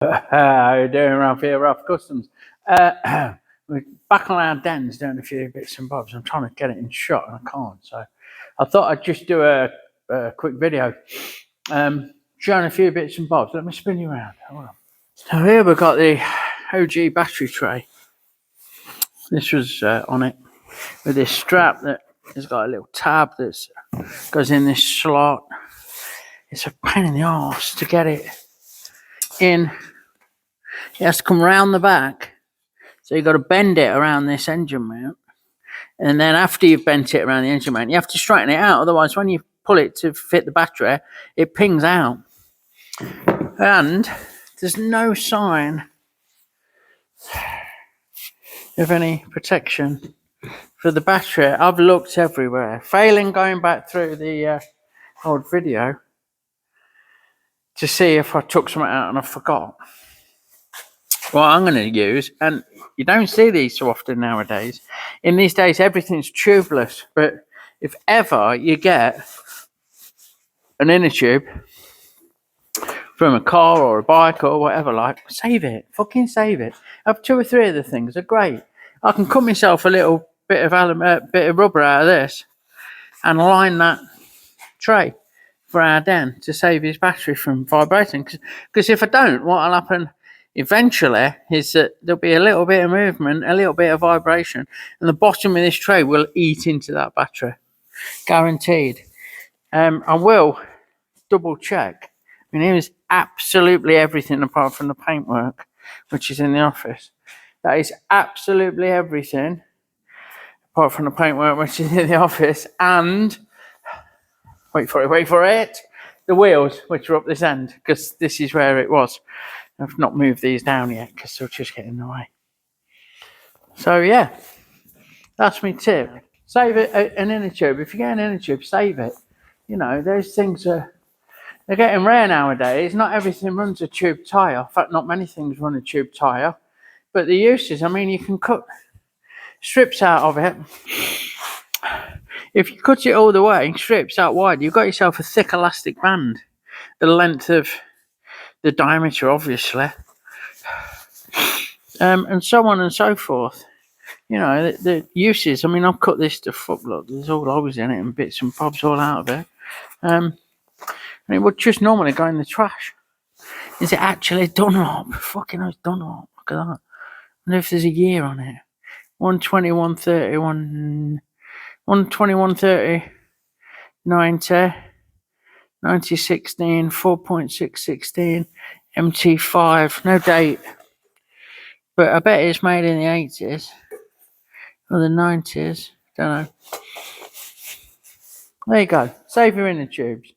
How you doing, Ralph here, Ralph Customs? We're back on our dens doing a few bits and bobs. I'm trying to get it in shot and I can't, so I thought I'd just do a quick video showing a few bits and bobs. Let me spin you around. Hold on. So here we've got the OG battery tray. This was on it with this strap that has got a little tab that goes in this slot. It's a pain in the arse to get it in. It has to come round the back, so you've got to bend it around this engine mount, and then after you've bent it around the engine mount, you have to straighten it out. Otherwise, when you pull it to fit the battery, it pings out, and there's no sign of any protection for the battery. I've looked everywhere, failing going back through the old video to see if I took something out and I forgot. What I'm going to use, and you don't see these so often nowadays. In these days, everything's tubeless. But if ever you get an inner tube from a car or a bike or whatever, like, save it. Fucking save it. I have 2 or 3 of the things. They're great. I can cut myself a little bit of rubber out of this and line that tray for our den to save his battery from vibrating. Because if I don't, what'll happen eventually is that there'll be a little bit of movement, a little bit of vibration, and the bottom of this tray will eat into that battery. Guaranteed. I will double check. I mean, here's absolutely everything apart from the paintwork, which is in the office. That is absolutely everything apart from the paintwork, which is in the office, and wait for it, the wheels, which are up this end, because this is where it was. I've not moved these down yet because they'll just get in the way. So yeah, that's my tip. Save it, an inner tube. If you get an inner tube, save it. You know, those things they're getting rare nowadays. Not everything runs a tube tyre. In fact, not many things run a tube tyre. But the uses, I mean, you can cut strips out of it. If you cut it all the way, strips out wide, you've got yourself a thick elastic band. The length of the diameter, obviously, and so on and so forth. You know, the uses. I mean, I've cut this to fuck. Look, there's all holes in it and bits and bobs all out of it. And it would just normally go in the trash. Is it actually Dunlop? Fucking hell, it's Dunlop. Look at that. I wonder if there's a year on it. 120, 130, 120, 130, 90. 9016, 4.616, MT5, no date. But I bet it's made in the 80s or the 90s. Don't know. There you go. Save your inner tubes.